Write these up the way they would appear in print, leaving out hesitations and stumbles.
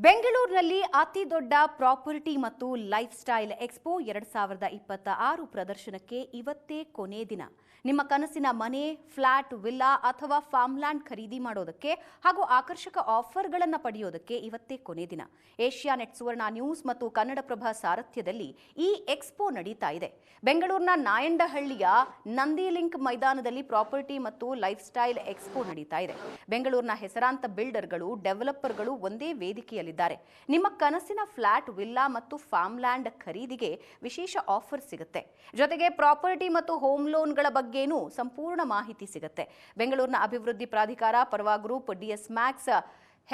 ಬೆಂಗಳೂರಿನಲ್ಲಿ ಅತಿ ದೊಡ್ಡ ಪ್ರಾಪರ್ಟಿ ಮತ್ತು ಲೈಫ್ ಸ್ಟೈಲ್ ಎಕ್ಸ್ಪೋ 2026 ಪ್ರದರ್ಶನಕ್ಕೆ ಇವತ್ತೇ ಕೊನೆ ದಿನ. ನಿಮ್ಮ ಕನಸಿನ ಮನೆ, ಫ್ಲಾಟ್, ವಿಲ್ಲಾ ಅಥವಾ ಫಾರ್ಮ್ಲ್ಯಾಂಡ್ ಖರೀದಿ ಮಾಡೋದಕ್ಕೆ ಹಾಗೂ ಆಕರ್ಷಕ ಆಫರ್ಗಳನ್ನು ಪಡೆಯೋದಕ್ಕೆ ಇವತ್ತೇ ಕೊನೆ ದಿನ. ಏಷ್ಯಾನೆಟ್ ಸುವರ್ಣ ನ್ಯೂಸ್ ಮತ್ತು ಕನ್ನಡಪ್ರಭ ಸಾರಥ್ಯದಲ್ಲಿ ಈ ಎಕ್ಸ್ಪೋ ನಡೀತಾ ಇದೆ. ಬೆಂಗಳೂರಿನ ನಾಯಂಡಹಳ್ಳಿಯ ನಂದಿಲಿಂಕ್ ಮೈದಾನದಲ್ಲಿ ಪ್ರಾಪರ್ಟಿ ಮತ್ತು ಲೈಫ್ ಸ್ಟೈಲ್ ಎಕ್ಸ್ಪೋ ನಡೀತಾ ಇದೆ. ಬೆಂಗಳೂರಿನ ಹೆಸರಾಂತ ಬಿಲ್ಡರ್ಗಳು, ಡೆವಲಪರ್ಗಳು ಒಂದೇ ವೇದಿಕೆಯಲ್ಲಿದ್ದಾರೆ. ನಿಮ್ಮ ಕನಸಿನ ಫ್ಲಾಟ್, ವಿಲ್ಲಾ ಮತ್ತು ಫಾರ್ಮ್ಲ್ಯಾಂಡ್ ಖರೀದಿಗೆ ವಿಶೇಷ ಆಫರ್ ಸಿಗುತ್ತೆ. ಜೊತೆಗೆ ಪ್ರಾಪರ್ಟಿ ಮತ್ತು ಹೋಮ್ ಲೋನ್ಗಳ ಬಗ್ಗೆನೂ ಸಂಪೂರ್ಣ ಮಾಹಿತಿ ಸಿಗುತ್ತೆ. ಬೆಂಗಳೂರಿನ ಅಭಿವೃದ್ಧಿ ಪ್ರಾಧಿಕಾರ, ಪರ್ವಾ ಗ್ರೂಪ್, ಡಿಎಸ್ ಮ್ಯಾಕ್ಸ್,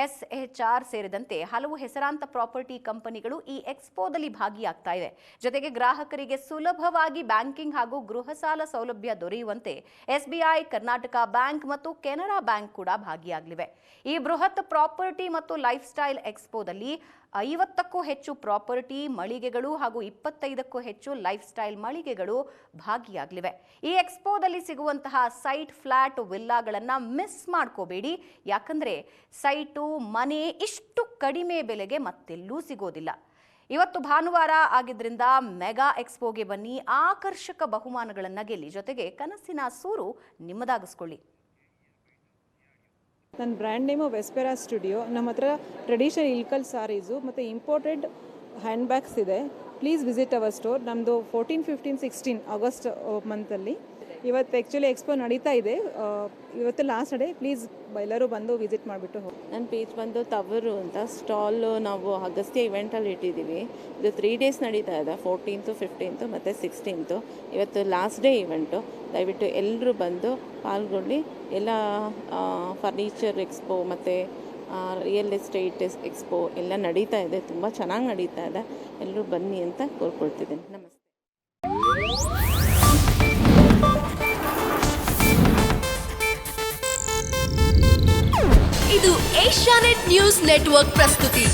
ಎಸ್ಎಚ್ಆರ್ ಸೇರಿದಂತೆ ಹಲವು ಹೆಸರಾಂತ ಪ್ರಾಪರ್ಟಿ ಕಂಪನಿಗಳು ಈ ಎಕ್ಸ್ಪೋದಲ್ಲಿ ಭಾಗಿಯಾಗ್ತಾ ಇವೆ. ಜೊತೆಗೆ ಗ್ರಾಹಕರಿಗೆ ಸುಲಭವಾಗಿ ಬ್ಯಾಂಕಿಂಗ್ ಹಾಗೂ ಗೃಹ ಸಾಲ ಸೌಲಭ್ಯ ದೊರೆಯುವಂತೆ ಎಸ್ಬಿಐ, ಕರ್ನಾಟಕ ಬ್ಯಾಂಕ್ ಮತ್ತು ಕೆನರಾ ಬ್ಯಾಂಕ್ ಕೂಡ ಭಾಗಿಯಾಗಲಿವೆ. ಈ ಬೃಹತ್ ಪ್ರಾಪರ್ಟಿ ಮತ್ತು ಲೈಫ್ ಸ್ಟೈಲ್ ಎಕ್ಸ್ಪೋದಲ್ಲಿ 50ಕ್ಕೂ ಹೆಚ್ಚು ಪ್ರಾಪರ್ಟಿ ಮಳಿಗೆಗಳು ಹಾಗೂ 25ಕ್ಕೂ ಹೆಚ್ಚು ಲೈಫ್ ಸ್ಟೈಲ್ ಮಳಿಗೆಗಳು ಭಾಗಿಯಾಗಲಿವೆ. ಈ ಎಕ್ಸ್ಪೋದಲ್ಲಿ ಸಿಗುವಂತಹ ಸೈಟ್, ಫ್ಲಾಟ್, ವಿಲ್ಲಾಗಳನ್ನು ಮಿಸ್ ಮಾಡ್ಕೋಬೇಡಿ. ಯಾಕಂದ್ರೆ ಸೈಟು, ಮನೆ ಇಷ್ಟು ಕಡಿಮೆ ಬೆಲೆಗೆ ಮತ್ತೆಲ್ಲೂ ಸಿಗೋದಿಲ್ಲ. ಇವತ್ತು ಭಾನುವಾರ ಆಗಿದ್ರಿಂದ ಮೆಗಾ ಎಕ್ಸ್ಪೋಗೆ ಬನ್ನಿ, ಆಕರ್ಷಕ ಬಹುಮಾನಗಳನ್ನು ಗೆಲ್ಲಿ, ಜೊತೆಗೆ ಕನಸಿನ ಸೂರು ನಿಮ್ಮದಾಗಿಸ್ಕೊಳ್ಳಿ. ನನ್ನ ಬ್ರ್ಯಾಂಡ್ ನೇಮು ವೆಸ್ಪೆರಾ ಸ್ಟುಡಿಯೋ. ನಮ್ಮ ಹತ್ರ ಟ್ರೆಡಿಷನಲ್ ಇಲ್ಕಲ್ ಸಾರೀಸು ಮತ್ತು ಇಂಪೋರ್ಟೆಡ್ ಹ್ಯಾಂಡ್ ಬ್ಯಾಗ್ಸ್ ಇದೆ. Please visit hour store. ನಮ್ಮದು 14, 15, 16 ಆಗಸ್ಟ್ ಮಂತಲ್ಲಿ ಇವತ್ತು ಆ್ಯಕ್ಚುಲಿ ಎಕ್ಸ್ಪೋ ನಡೀತಾ ಇದೆ. ಇವತ್ತು ಲಾಸ್ಟ್ ಡೇ. ಪ್ಲೀಸ್ ಎಲ್ಲರೂ ಬಂದು ವಿಸಿಟ್ ಮಾಡಿಬಿಟ್ಟು ಹೋಗಿ. ನನ್ನ ಪೇಜ್ ಬಂದು ತವರು ಅಂತ ಸ್ಟಾಲು ನಾವು ಅಗಸ್ತ್ಯ ಇವೆಂಟಲ್ಲಿ ಇಟ್ಟಿದ್ದೀವಿ. ಇದು 3 ಡೇಸ್ ನಡೀತಾ ಇದೆ, 14th, 15th ಮತ್ತು 16th. ಇವತ್ತು ಲಾಸ್ಟ್ ಡೇ ಇವೆಂಟು. ದಯವಿಟ್ಟು ಎಲ್ಲರೂ ಬಂದು ಪಾಲ್ಗೊಳ್ಳಿ. ಎಲ್ಲ ಫರ್ನಿಚರ್ ಎಕ್ಸ್ಪೋ ಮತ್ತು ರಿಯಲ್ ಎಸ್ಟೇಟ್ ಎಕ್ಸ್ಪೋ ಎಲ್ಲ ನಡೀತಾ ಇದೆ. ತುಂಬ ಚೆನ್ನಾಗಿ ನಡೀತಾ ಇದೆ. ಎಲ್ಲರೂ ಬನ್ನಿ ಅಂತ ಕೋರ್ಕೊಳ್ತಿದ್ದೀನಿ. ನಮಸ್ತೆ. ಇದು ಏಷ್ಯಾನೆಟ್ ನ್ಯೂಸ್ ನೆಟ್ವರ್ಕ್ ಪ್ರಸ್ತುತಿ.